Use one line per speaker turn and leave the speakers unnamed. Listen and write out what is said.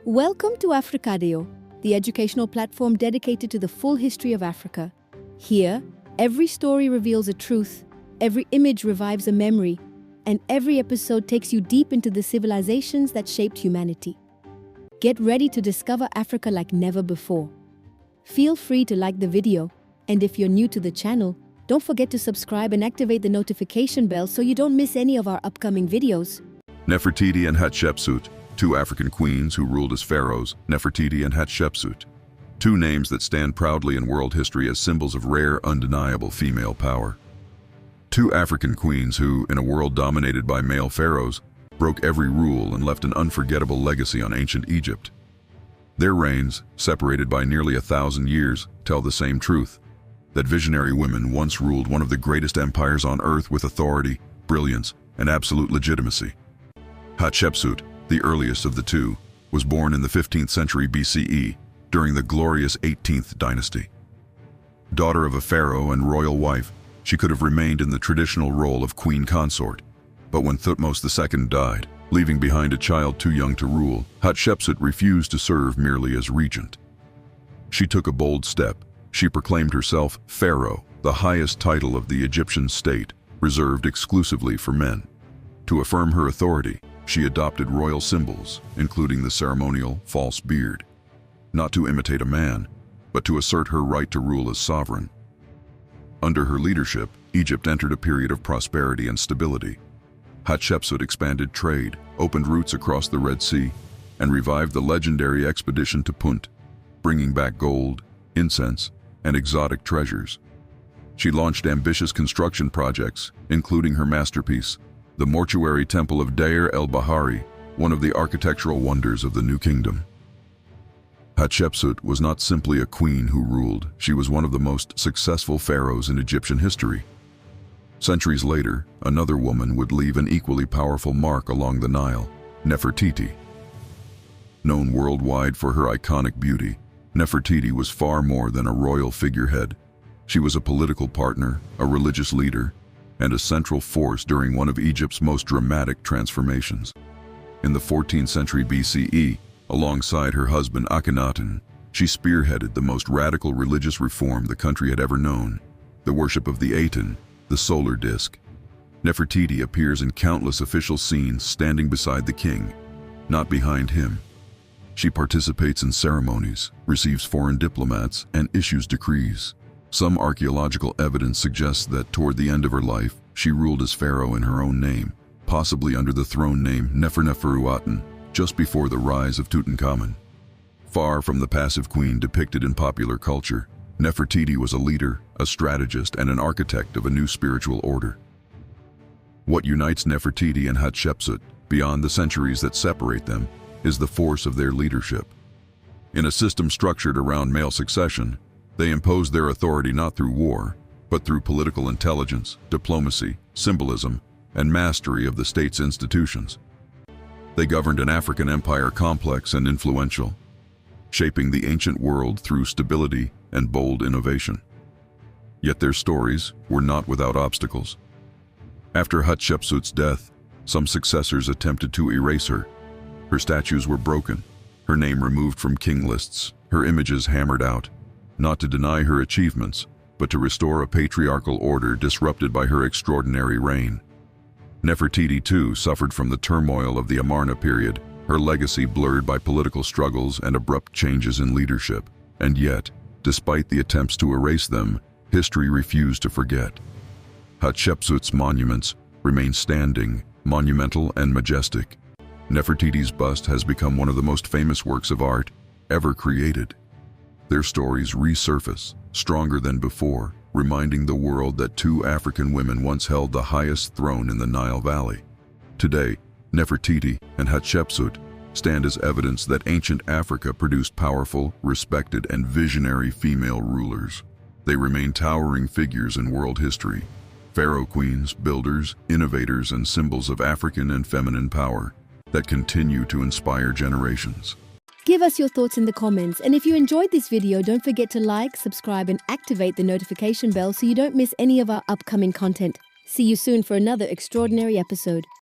Welcome to Africadeo, the educational platform dedicated to the full history of Africa. Here, every story reveals a truth, every image revives a memory, and every episode takes you deep into the civilizations that shaped humanity. Get ready to discover Africa like never before. Feel free to like the video, and if you're new to the channel, don't forget to subscribe and activate the notification bell so you don't miss any of our upcoming videos.
Nefertiti and Hatshepsut, two African queens who ruled as pharaohs, Nefertiti and Hatshepsut. Two names that stand proudly in world history as symbols of rare, undeniable female power. Two African queens who, in a world dominated by male pharaohs, broke every rule and left an unforgettable legacy on ancient Egypt. Their reigns, separated by nearly 1,000 years, tell the same truth, that visionary women once ruled one of the greatest empires on earth with authority, brilliance, and absolute legitimacy. Hatshepsut, the earliest of the two, was born in the 15th century BCE during the glorious 18th dynasty. Daughter of a pharaoh and royal wife, she could have remained in the traditional role of queen consort, but when Thutmose II died, leaving behind a child too young to rule, Hatshepsut refused to serve merely as regent. She took a bold step. She proclaimed herself Pharaoh, the highest title of the Egyptian state, reserved exclusively for men. To affirm her authority, she adopted royal symbols, including the ceremonial false beard, not to imitate a man, but to assert her right to rule as sovereign. Under her leadership, Egypt entered a period of prosperity and stability. Hatshepsut expanded trade, opened routes across the Red Sea, and revived the legendary expedition to Punt, bringing back gold, incense, and exotic treasures. She launched ambitious construction projects, including her masterpiece, the mortuary temple of el-Bahari, one of the architectural wonders of the New Kingdom. Hatshepsut was not simply a queen who ruled, she was one of the most successful pharaohs in Egyptian history. Centuries later, another woman would leave an equally powerful mark along the Nile, Nefertiti. Known worldwide for her iconic beauty, Nefertiti was far more than a royal figurehead. She was a political partner, a religious leader, and a central force during one of Egypt's most dramatic transformations. In the 14th century BCE, alongside her husband Akhenaten, she spearheaded the most radical religious reform the country had ever known, the worship of the Aten, the solar disk. Nefertiti appears in countless official scenes standing beside the king, not behind him. She participates in ceremonies, receives foreign diplomats, and issues decrees. Some archaeological evidence suggests that toward the end of her life, she ruled as pharaoh in her own name, possibly under the throne name Nefertiti, just before the rise of Tutankhamun. Far from the passive queen depicted in popular culture, Nefertiti was a leader, a strategist, and an architect of a new spiritual order. What unites Nefertiti and Hatshepsut, beyond the centuries that separate them, is the force of their leadership. In a system structured around male succession, they imposed their authority not through war, but through political intelligence, diplomacy, symbolism, and mastery of the state's institutions. They governed an African empire complex and influential, shaping the ancient world through stability and bold innovation. Yet their stories were not without obstacles. After Hatshepsut's death, some successors attempted to erase her. Her statues were broken, her name removed from king lists, her images hammered out, not to deny her achievements, but to restore a patriarchal order disrupted by her extraordinary reign. Nefertiti, too, suffered from the turmoil of the Amarna period, her legacy blurred by political struggles and abrupt changes in leadership. And yet, despite the attempts to erase them, history refused to forget. Hatshepsut's monuments remain standing, monumental and majestic. Nefertiti's bust has become one of the most famous works of art ever created. Their stories resurface, stronger than before, reminding the world that two African women once held the highest throne in the Nile Valley. Today, Nefertiti and Hatshepsut stand as evidence that ancient Africa produced powerful, respected, and visionary female rulers. They remain towering figures in world history, pharaoh queens, builders, innovators, and symbols of African and feminine power that continue to inspire generations.
Give us your thoughts in the comments, and if you enjoyed this video, don't forget to like, subscribe, and activate the notification bell so you don't miss any of our upcoming content. See you soon for another extraordinary episode.